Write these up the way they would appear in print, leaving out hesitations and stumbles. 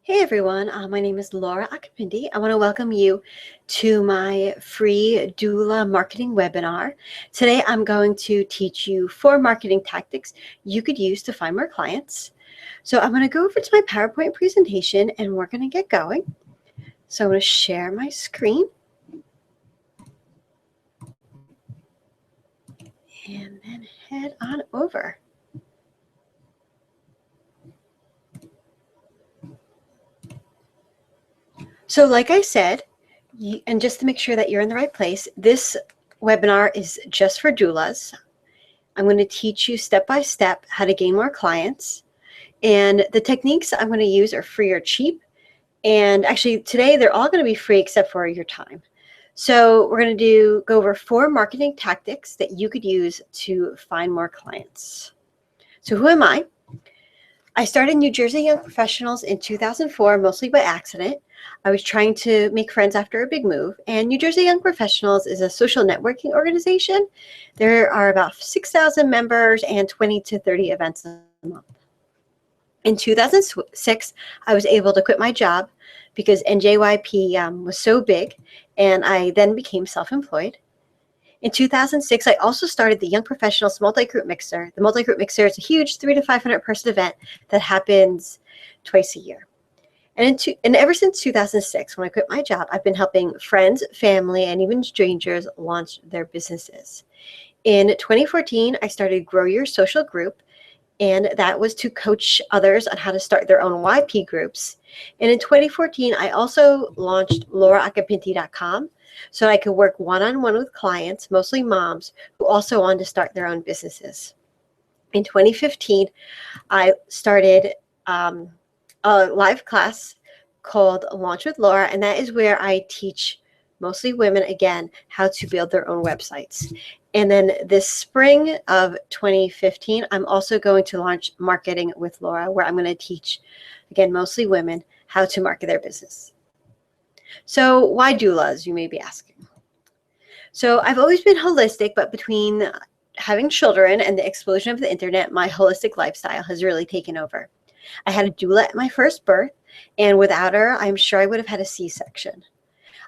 Hey everyone, my name is Laura Akapindi. I want to welcome you to my free doula marketing webinar. Today I'm going to teach you 4 marketing tactics you could use to find more clients. So I'm going to go over to my PowerPoint presentation and we're going to get going. So I'm going to share my screen. And then head on over. So like I said, and just to make sure that you're in the right place, this webinar is just for doulas. I'm going to teach you step by step how to gain more clients. And the techniques I'm going to use are free or cheap. And actually today they're all going to be free except for your time. So we're going to go over 4 marketing tactics that you could use to find more clients. So who am I? I started New Jersey Young Professionals in 2004, mostly by accident. I was trying to make friends after a big move, and New Jersey Young Professionals is a social networking organization. There are about 6,000 members and 20 to 30 events a month. In 2006, I was able to quit my job because NJYP was so big, and I then became self-employed. In 2006, I also started the Young Professionals Multi-Group Mixer. The Multi-Group Mixer is a huge 300 to 500 person event that happens twice a year. And ever since 2006, when I quit my job, I've been helping friends, family, and even strangers launch their businesses. In 2014, I started Grow Your Social Group, and that was to coach others on how to start their own YP groups. And in 2014, I also launched lauraakapinti.com so I could work one-on-one with clients, mostly moms, who also wanted to start their own businesses. In 2015, I started a live class called Launch with Laura, and that is where I teach mostly women, again, how to build their own websites. And then this spring of 2015, I'm also going to launch Marketing with Laura, where I'm going to teach, again, mostly women, how to market their business. So why doulas, you may be asking? So I've always been holistic, but between having children and the explosion of the internet, my holistic lifestyle has really taken over. I had a doula at my first birth, and without her, I'm sure I would have had a C-section.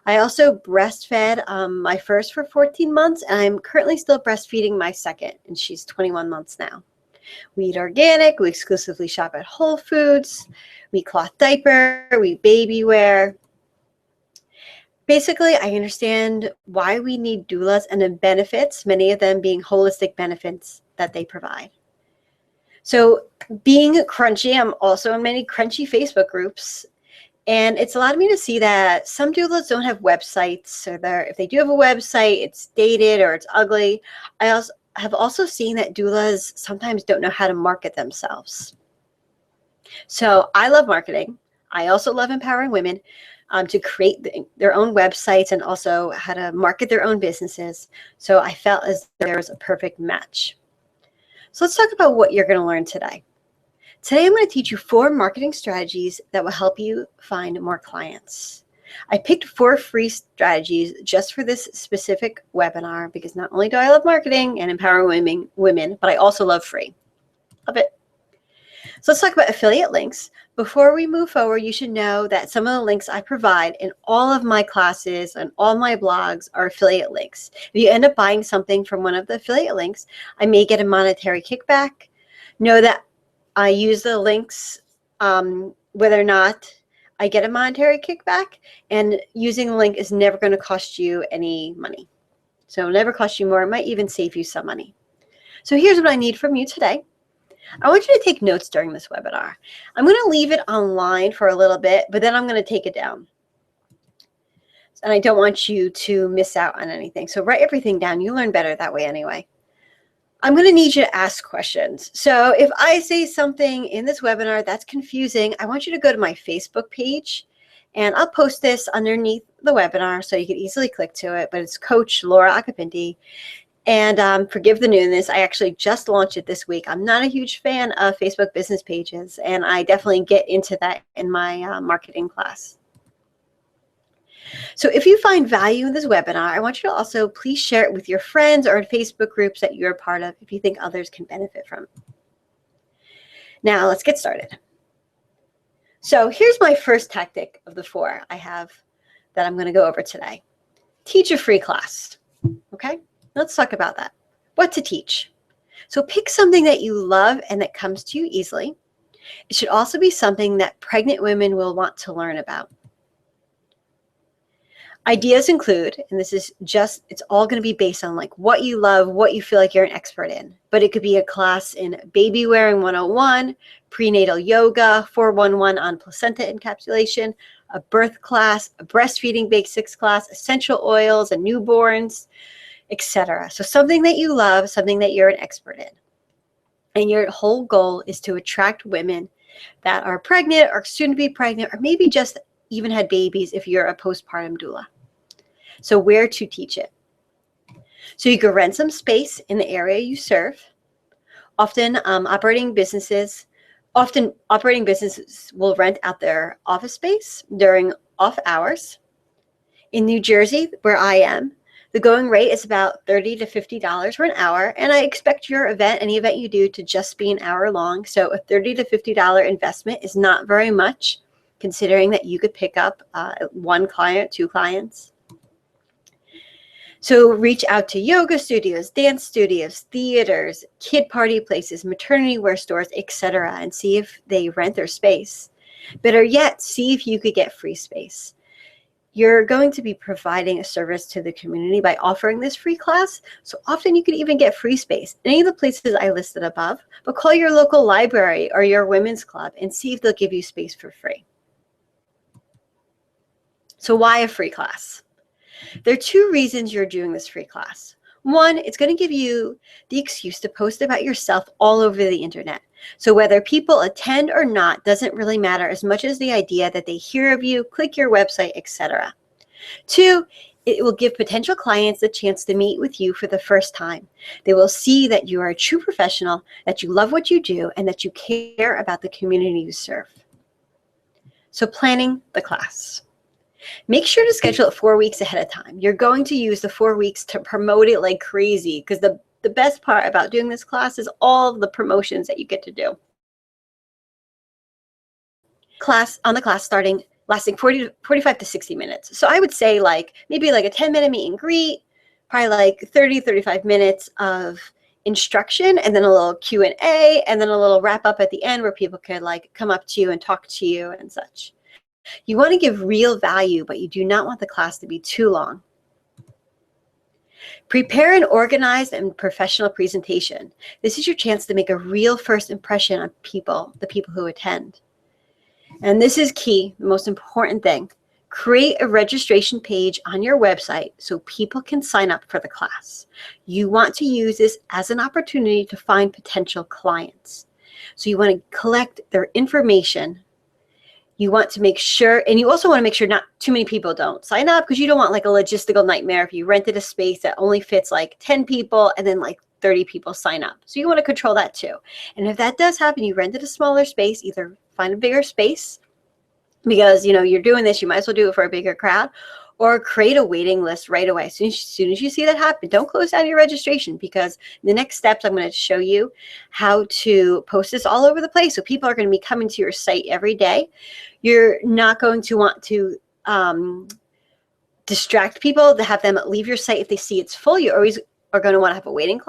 I also breastfed my first for 14 months, and I'm currently still breastfeeding my second, and she's 21 months now. We eat organic, we exclusively shop at Whole Foods, we cloth diaper, we baby wear. Basically, I understand why we need doulas and the benefits, many of them being holistic benefits that they provide. So being crunchy, I'm also in many crunchy Facebook groups, and it's allowed me to see that some doulas don't have websites, or if they do have a website, it's dated or it's ugly. I have also seen that doulas sometimes don't know how to market themselves. So I love marketing. I also love empowering women to create their own websites and also how to market their own businesses. So I felt as there was a perfect match. So let's talk about what you're going to learn today. Today, I'm going to teach you 4 marketing strategies that will help you find more clients. I picked 4 free strategies just for this specific webinar because not only do I love marketing and empowering women, but I also love free. Love it. So let's talk about affiliate links. Before we move forward, you should know that some of the links I provide in all of my classes and all my blogs are affiliate links. If you end up buying something from one of the affiliate links, I may get a monetary kickback. Know that I use the links whether or not I get a monetary kickback, and using the link is never going to cost you any money. So it'll never cost you more. It might even save you some money. So here's what I need from you today. I want you to take notes during this webinar. I'm going to leave it online for a little bit, but then I'm going to take it down. And I don't want you to miss out on anything. So write everything down. You learn better that way anyway. I'm going to need you to ask questions. So if I say something in this webinar that's confusing, I want you to go to my Facebook page, and I'll post this underneath the webinar so you can easily click to it, but it's Coach Laura Akapinti. And forgive the newness, I actually just launched it this week. I'm not a huge fan of Facebook business pages, and I definitely get into that in my marketing class. So if you find value in this webinar, I want you to also please share it with your friends or in Facebook groups that you're a part of if you think others can benefit from it. Now let's get started. So here's my first tactic of the 4 I have that I'm going to go over today. Teach a free class. Okay, let's talk about that. What to teach. So pick something that you love and that comes to you easily. It should also be something that pregnant women will want to learn about. Ideas include, and this is just, it's all going to be based on like what you love, what you feel like you're an expert in. But it could be a class in baby wearing 101, prenatal yoga, 411 on placenta encapsulation, a birth class, a breastfeeding basics class, essential oils and newborns, etc. So something that you love, something that you're an expert in. And your whole goal is to attract women that are pregnant or soon to be pregnant, or maybe just even had babies if you're a postpartum doula. So where to teach it. So you could rent some space in the area you serve. Often operating businesses will rent out their office space during off hours. In New Jersey, where I am, the going rate is about $30 to $50 for an hour, and I expect your event, any event you do, to just be an hour long. So a $30 to $50 investment is not very much, considering that you could pick up 1 client, 2 clients. So reach out to yoga studios, dance studios, theaters, kid party places, maternity wear stores, etc., and see if they rent their space. Better yet, see if you could get free space. You're going to be providing a service to the community by offering this free class, so often you could even get free space. Any of the places I listed above, but call your local library or your women's club and see if they'll give you space for free. So why a free class? There are 2 reasons you're doing this free class. 1, it's going to give you the excuse to post about yourself all over the internet. So whether people attend or not doesn't really matter as much as the idea that they hear of you, click your website, etc. 2, it will give potential clients a chance to meet with you for the first time. They will see that you are a true professional, that you love what you do, and that you care about the community you serve. So planning the class. Make sure to schedule it 4 weeks ahead of time. You're going to use the 4 weeks to promote it like crazy, because the best part about doing this class is all of the promotions that you get to do. On the class lasting 45 to 60 minutes. So I would say maybe a 10-minute meet and greet, probably like 30, 35 minutes of instruction, and then a little Q&A, and then a little wrap up at the end where people could come up to you and talk to you and such. You want to give real value, but you do not want the class to be too long. Prepare an organized and professional presentation. This is your chance to make a real first impression on the people who attend. And this is key, the most important thing. Create a registration page on your website so people can sign up for the class. You want to use this as an opportunity to find potential clients. So you want to collect their information. You want to make sure, and you also want to make sure not too many people don't sign up, because you don't want a logistical nightmare if you rented a space that only fits 10 people and then 30 people sign up. So you want to control that too. And if that does happen, you rented a smaller space, either find a bigger space, because you're doing this, you might as well do it for a bigger crowd, or create a waiting list right away. As soon as you see that happen, don't close down your registration, because the next steps I'm going to show you how to post this all over the place. So people are going to be coming to your site every day. You're not going to want to distract people to have them leave your site if they see it's full. You always are going to want to have a waiting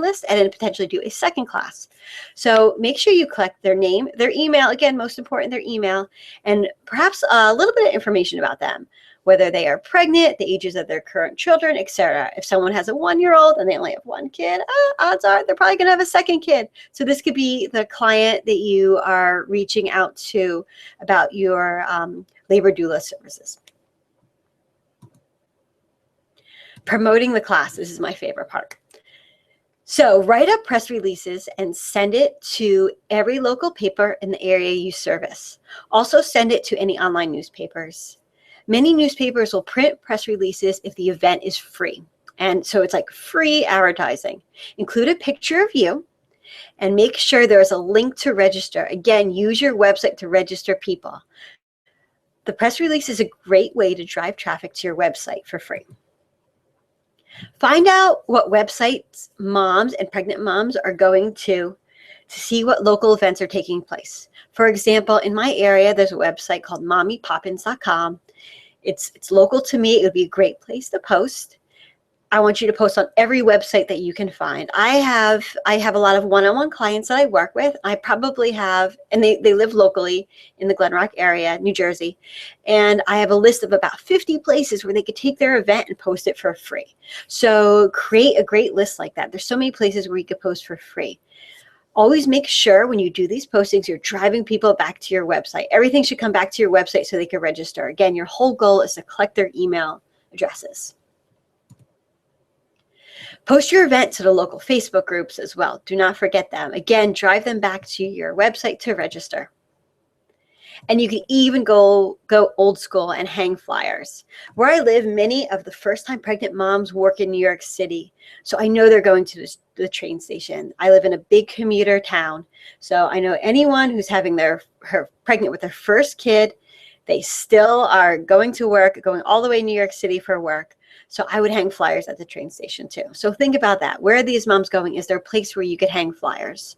list, and then potentially do a second class. So make sure you collect their name, their email, again, most important, their email, and perhaps a little bit of information about them, whether they are pregnant, the ages of their current children, etc. If someone has a 1-year-old and they only have 1 kid, odds are they're probably going to have a second kid. So this could be the client that you are reaching out to about your labor doula services. Promoting the class, this is my favorite part. So write up press releases and send it to every local paper in the area you service. Also send it to any online newspapers. Many newspapers will print press releases if the event is free. And so it's free advertising. Include a picture of you and make sure there's a link to register. Again, use your website to register people. The press release is a great way to drive traffic to your website for free. Find out what websites moms and pregnant moms are going to to see what local events are taking place. For example, in my area, there's a website called mommypoppins.com. It's local to me. It would be a great place to post. I want you to post on every website that you can find. I have a lot of one-on-one clients that I work with. I probably have, and they live locally in the Glen Rock area, New Jersey. And I have a list of about 50 places where they could take their event and post it for free. So create a great list like that. There's so many places where you could post for free. Always make sure when you do these postings, you're driving people back to your website. Everything should come back to your website so they can register. Again, your whole goal is to collect their email addresses. Post your event to the local Facebook groups as well. Do not forget them. Again, drive them back to your website to register. And you can even go old school and hang flyers. Where I live, many of the first-time pregnant moms work in New York City. So I know they're going to the train station. I live in a big commuter town. So I know anyone who's having her pregnant with their first kid, they still are going to work, going all the way to New York City for work. So I would hang flyers at the train station too. So think about that. Where are these moms going? Is there a place where you could hang flyers?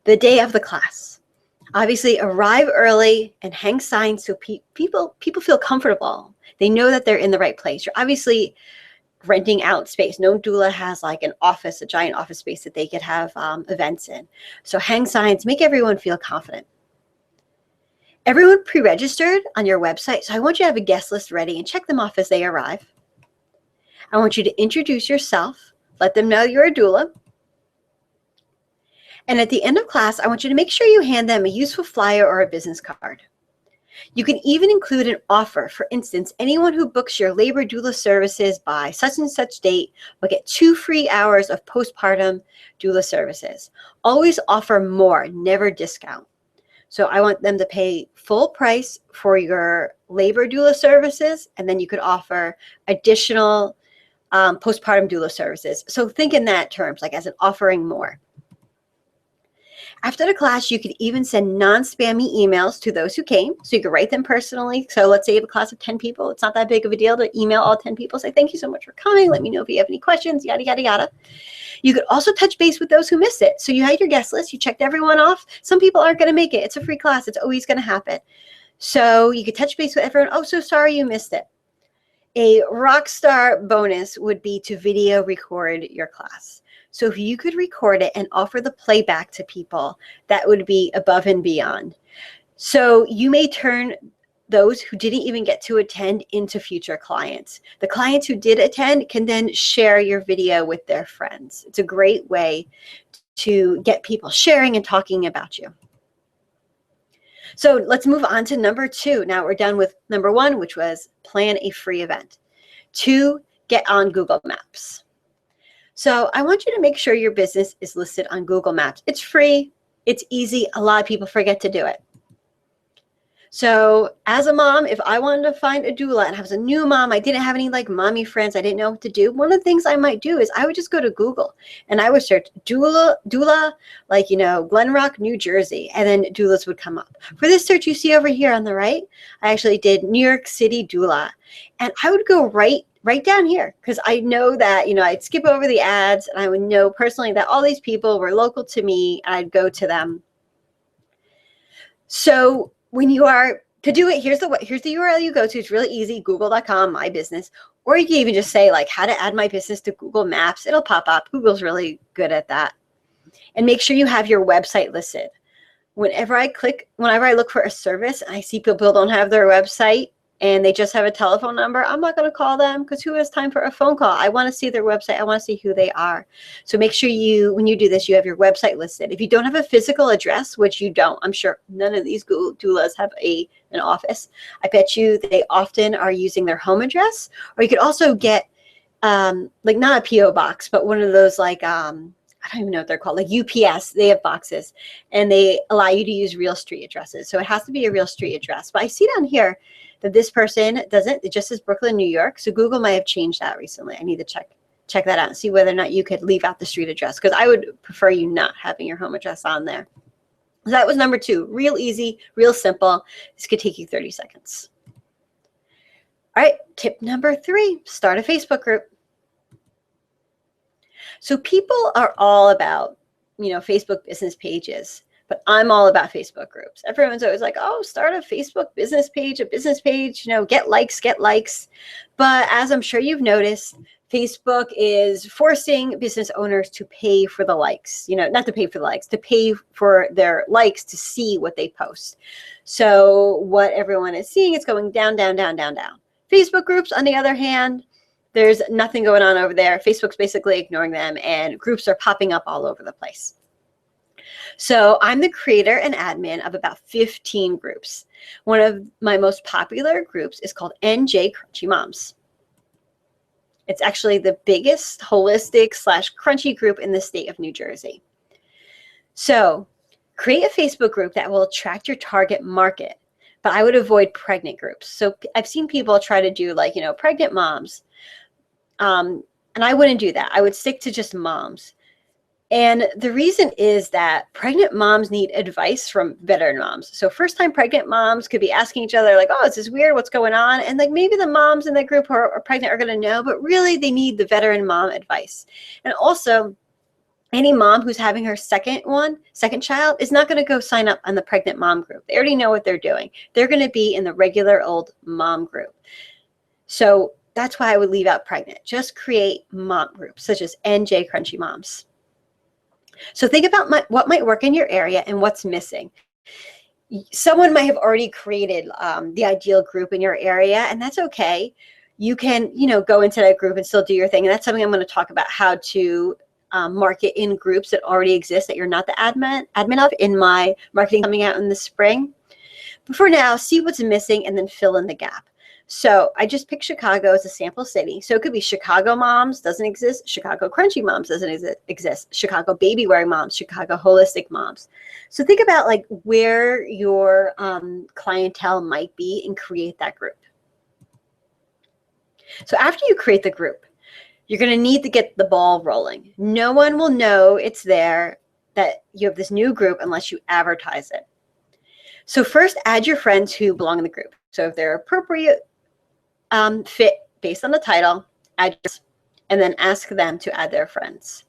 The day of the class. Obviously, arrive early and hang signs so people feel comfortable. They know that they're in the right place. You're obviously renting out space. No doula has like an office, a giant office space that they could have events in. So hang signs, make everyone feel confident. Everyone pre-registered on your website, so I want you to have a guest list ready and check them off as they arrive. I want you to introduce yourself, let them know you're a doula. And at the end of class, I want you to make sure you hand them a useful flyer or a business card. You can even include an offer. For instance, anyone who books your labor doula services by such and such date will get 2 free hours of postpartum doula services. Always offer more, never discount. So I want them to pay full price for your labor doula services, and then you could offer additional postpartum doula services. So think in that terms, like as an offering more. After the class, you could even send non-spammy emails to those who came. So you could write them personally. So let's say you have a class of 10 people. It's not that big of a deal to email all 10 people. Say, thank you so much for coming. Let me know if you have any questions, yada, yada, yada. You could also touch base with those who missed it. So you had your guest list. You checked everyone off. Some people aren't going to make it. It's a free class. It's always going to happen. So you could touch base with everyone. Oh, so sorry you missed it. A rock star bonus would be to video record your class. So if you could record it and offer the playback to people, that would be above and beyond. So you may turn those who didn't even get to attend into future clients. The clients who did attend can then share your video with their friends. It's a great way to get people sharing and talking about you. So let's move on to number 2. Now we're done with number 1, which was plan a free event. 2, get on Google Maps. So I want you to make sure your business is listed on Google Maps. It's free. It's easy. A lot of people forget to do it. So as a mom, if I wanted to find a doula and I was a new mom, I didn't have any like mommy friends, I didn't know what to do. One of the things I might do is I would just go to Google and I would search doula, like, you know, Glen Rock, New Jersey, and then doulas would come up. For this search you see over here on the right, I actually did New York City doula. And I would go right down here because I know that, you know, I'd skip over the ads and I would know personally that all these people were local to me and I'd go to them. So when you are to do it, here's the URL you go to. It's really easy, google.com, my business. Or you can even just say like how to add my business to Google Maps. It'll pop up. Google's really good at that. And make sure you have your website listed. Whenever I look for a service and I see people don't have their website and they just have a telephone number, I'm not going to call them because who has time for a phone call? I want to see their website. I want to see who they are. So make sure when you do this, you have your website listed. If you don't have a physical address, which you don't, I'm sure none of these doulas have an office. I bet you they often are using their home address, or you could also get like not a PO box, but one of those like, I don't even know what they're called, like UPS, they have boxes and they allow you to use real street addresses. So it has to be a real street address. But I see down here that this person doesn't, it just says Brooklyn, New York. So Google might have changed that recently. I need to check that out and see whether or not you could leave out the street address because I would prefer you not having your home address on there. So that was number 2, real easy, real simple. This could take you 30 seconds. All right, tip number 3, start a Facebook group. So people are all about Facebook business pages. But I'm all about Facebook groups. Everyone's always like, oh, start a Facebook business page, get likes, get likes. But as I'm sure you've noticed, Facebook is forcing business owners to pay for the likes, not to pay for the likes, to pay for their likes to see what they post. So what everyone is seeing is going down, down, down, down, down. Facebook groups, on the other hand, there's nothing going on over there. Facebook's basically ignoring them, and groups are popping up all over the place. So I'm the creator and admin of about 15 groups. One of my most popular groups is called NJ Crunchy Moms. It's actually the biggest holistic / crunchy group in the state of New Jersey. So create a Facebook group that will attract your target market, but I would avoid pregnant groups. So I've seen people try to do pregnant moms. And I wouldn't do that. I would stick to just moms. And the reason is that pregnant moms need advice from veteran moms. So first-time pregnant moms could be asking each other, like, oh, is this weird? What's going on? And maybe the moms in the group who are pregnant are going to know, but really they need the veteran mom advice. And also, any mom who's having her second child is not going to go sign up on the pregnant mom group. They already know what they're doing. They're going to be in the regular old mom group. So that's why I would leave out pregnant. Just create mom groups, such as NJ Crunchy Moms. So think about what might work in your area and what's missing. Someone might have already created the ideal group in your area, and that's okay. You can, go into that group and still do your thing. And that's something I'm going to talk about, how to market in groups that already exist that you're not the admin of, in my marketing coming out in the spring. But for now, see what's missing and then fill in the gap. So I just picked Chicago as a sample city. So it could be Chicago Moms doesn't exist. Chicago Crunchy Moms doesn't exist. Chicago Baby Wearing Moms, Chicago Holistic Moms. So think about where your clientele might be and create that group. So after you create the group, you're going to need to get the ball rolling. No one will know it's there, that you have this new group, unless you advertise it. So first, add your friends who belong in the group. So if they're appropriate fit based on the title, add yours, and then ask them to add their friends.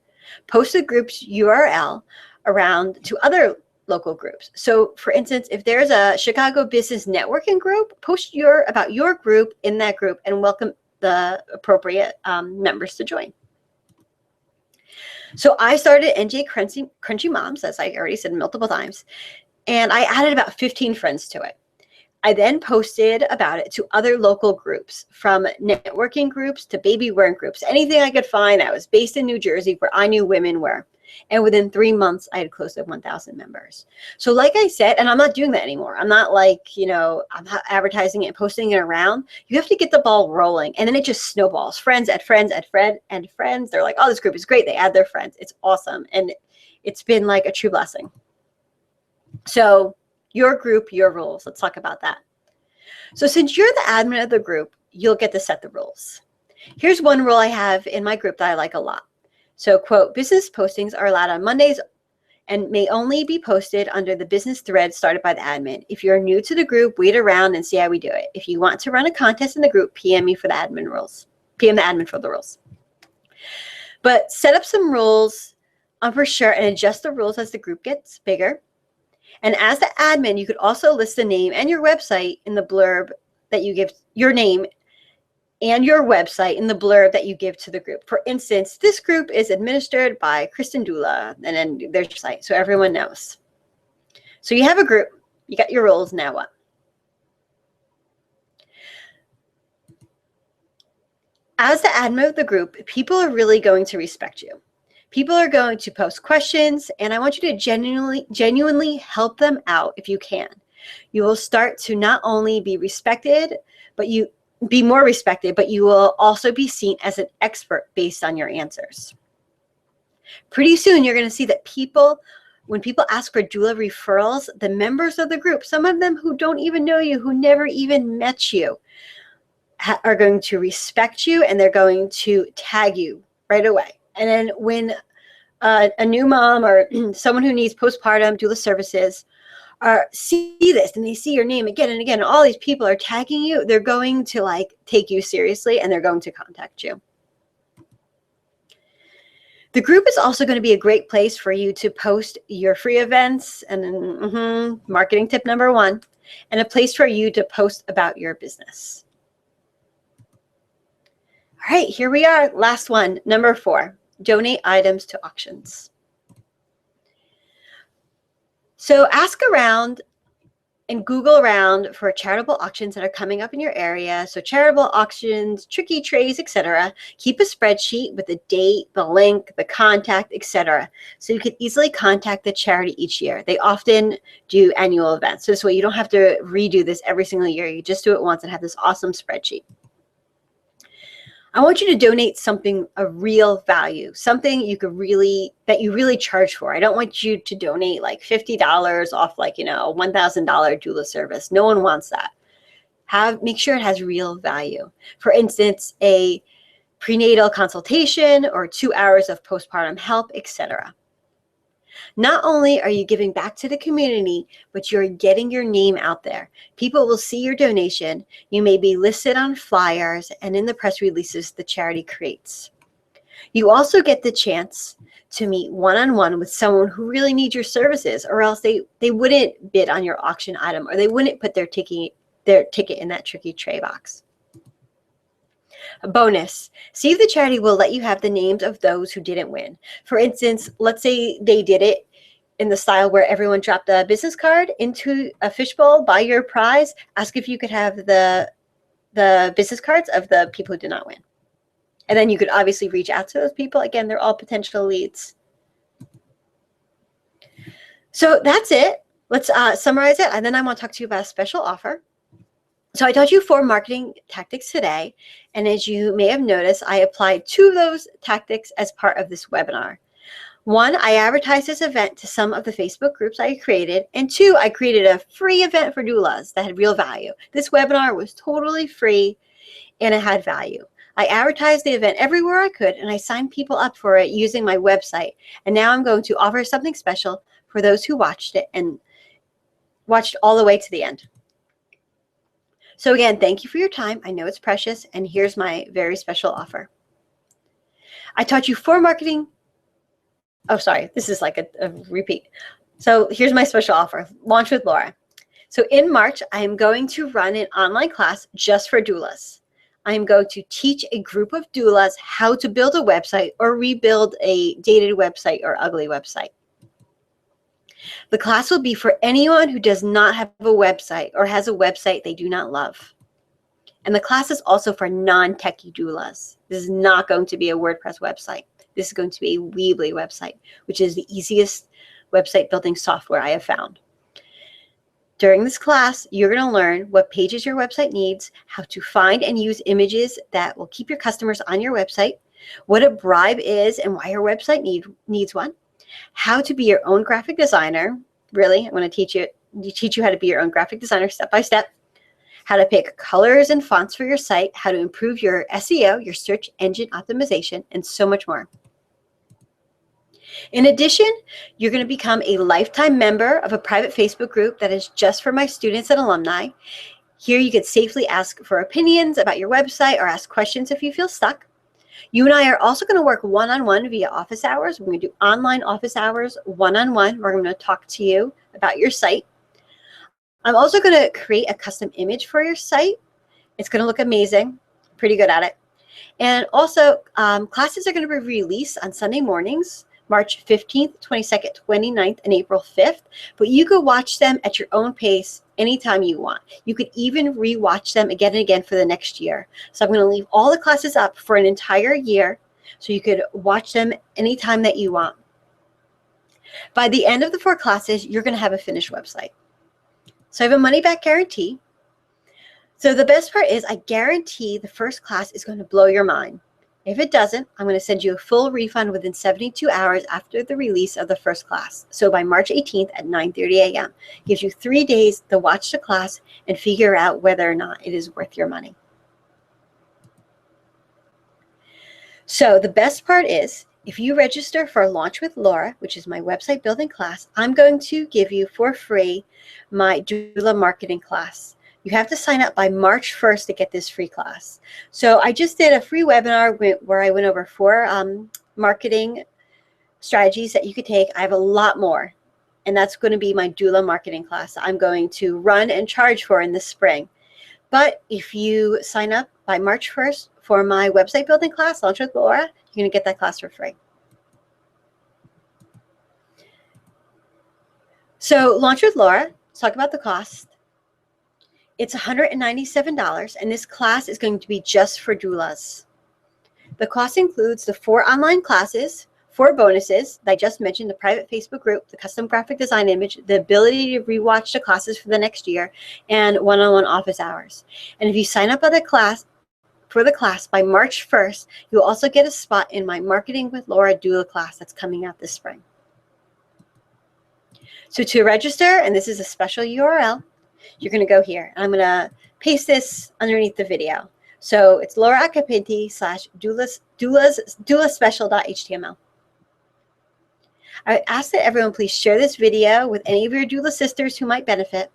Post the group's URL around to other local groups. So for instance, if there's a Chicago Business Networking group, post about your group in that group and welcome the appropriate members to join. So I started NJ Crunchy Moms, as I already said multiple times, and I added about 15 friends to it. I then posted about it to other local groups, from networking groups to baby wearing groups, anything I could find that was based in New Jersey where I knew women were. And within 3 months, I had close to 1,000 members. So like I said, and I'm not doing that anymore. I'm not I'm not advertising it and posting it around. You have to get the ball rolling, and then it just snowballs. Friends add friends add friends. They're like, oh, this group is great. They add their friends. It's awesome. And it's been like a true blessing. So your group, your rules. Let's talk about that. So since you're the admin of the group, you'll get to set the rules. Here's one rule I have in my group that I like a lot. So, quote, business postings are allowed on Mondays and may only be posted under the business thread started by the admin. If you're new to the group, wait around and see how we do it. If you want to run a contest in the group, PM me for the admin rules. PM the admin for the rules. But set up some rules for sure, and adjust the rules as the group gets bigger. And as the admin, you could also list the name and your website in the blurb that you give, your name and your website in the blurb that you give to the group. For instance, this group is administered by Kristen Doula, and then there's your site, so everyone knows. So you have a group, you got your rules, now what? As the admin of the group, people are really going to respect you. People are going to post questions, and I want you to genuinely help them out if you can. You will start to not only be respected, but you be more respected, but you will also be seen as an expert based on your answers. Pretty soon, you're going to see that when people ask for doula referrals, the members of the group, some of them who don't even know you, who never even met you, are going to respect you, and they're going to tag you right away. And then when a new mom or someone who needs postpartum doula services see this, and they see your name again and again, and all these people are tagging you, they're going to take you seriously, and they're going to contact you. The group is also going to be a great place for you to post your free events and marketing tip number 1, and a place for you to post about your business. All right, here we are. Last one, number 4, donate items to auctions. So ask around and Google around for charitable auctions that are coming up in your area. So charitable auctions, tricky trays, etc. Keep a spreadsheet with the date, the link, the contact, etc. So you can easily contact the charity each year. They often do annual events. So this way you don't have to redo this every single year. You just do it once and have this awesome spreadsheet. I want you to donate something of real value, something that you really charge for. I don't want you to donate like $50 off like, a $1,000 doula service. No one wants that. Make sure it has real value. For instance, a prenatal consultation or 2 hours of postpartum help, etc. Not only are you giving back to the community, but you're getting your name out there. People will see your donation. You may be listed on flyers and in the press releases the charity creates. You also get the chance to meet one-on-one with someone who really needs your services, or else they wouldn't bid on your auction item, or they wouldn't put their ticket in that tricky tray box. A bonus, see if the charity will let you have the names of those who didn't win. For instance, let's say they did it in the style where everyone dropped a business card into a fishbowl by your prize. Ask if you could have the business cards of the people who did not win. And then you could obviously reach out to those people. Again, they're all potential leads. So that's it. Let's summarize it. And then I want to talk to you about a special offer. So I taught you 4 marketing tactics today. And as you may have noticed, I applied 2 of those tactics as part of this webinar. 1, I advertised this event to some of the Facebook groups I created. And 2, I created a free event for doulas that had real value. This webinar was totally free and it had value. I advertised the event everywhere I could, and I signed people up for it using my website. And now I'm going to offer something special for those who watched it and watched all the way to the end. So again, thank you for your time. I know it's precious, and here's my very special offer. I taught you 4 marketing. Oh, sorry, this is like a repeat. So here's my special offer, Launch with Laura. So in March, I am going to run an online class just for doulas. I am going to teach a group of doulas how to build a website or rebuild a dated website or ugly website. The class will be for anyone who does not have a website or has a website they do not love. And the class is also for non-techie doulas. This is not going to be a WordPress website. This is going to be a Weebly website, which is the easiest website building software I have found. During this class, you're going to learn what pages your website needs, how to find and use images that will keep your customers on your website, what a bribe is and why your website needs one, how to be your own graphic designer. Really, I'm going to teach you how to be your own graphic designer step by step, how to pick colors and fonts for your site, how to improve your SEO, your search engine optimization, and so much more. In addition, you're going to become a lifetime member of a private Facebook group that is just for my students and alumni. Here you can safely ask for opinions about your website or ask questions if you feel stuck. You and I are also going to work one-on-one via office hours. We're going to do online office hours one-on-one. We're going to talk to you about your site. I'm also going to create a custom image for your site. It's going to look amazing. Pretty good at it. And also, classes are going to be released on Sunday mornings, March 15th, 22nd, 29th, and April 5th. But you could watch them at your own pace anytime you want. You could even re-watch them again and again for the next year. So I'm going to leave all the classes up for an entire year so you could watch them anytime that you want. By the end of the 4 classes, you're going to have a finished website. So I have a money-back guarantee. So the best part is I guarantee the first class is going to blow your mind. If it doesn't, I'm going to send you a full refund within 72 hours after the release of the first class. So by March 18th at 9:30 a.m. Gives you 3 days to watch the class and figure out whether or not it is worth your money. So the best part is, if you register for Launch with Laura, which is my website building class, I'm going to give you for free my doula marketing class. You have to sign up by March 1st to get this free class. So I just did a free webinar where I went over 4 marketing strategies that you could take. I have a lot more, and that's going to be my doula marketing class I'm going to run and charge for in the spring. But if you sign up by March 1st for my website building class, Launch with Laura, you're going to get that class for free. So Launch with Laura, let's talk about the cost. It's $197, and this class is going to be just for doulas. The cost includes the 4 online classes, 4 bonuses that I just mentioned, the private Facebook group, the custom graphic design image, the ability to rewatch the classes for the next year, and one-on-one office hours. And if you sign up for the class by March 1st, you'll also get a spot in my Marketing with Laura Doula class that's coming out this spring. So to register, and this is a special URL, you're going to go here. I'm going to paste this underneath the video. So it's lauraacapinti/doulaspecial.html. I ask that everyone please share this video with any of your doula sisters who might benefit.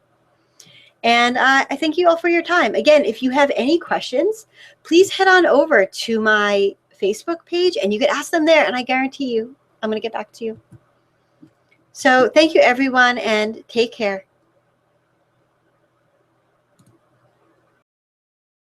And I thank you all for your time. Again, if you have any questions, please head on over to my Facebook page and you can ask them there, and I guarantee you I'm going to get back to you. So thank you, everyone, and take care.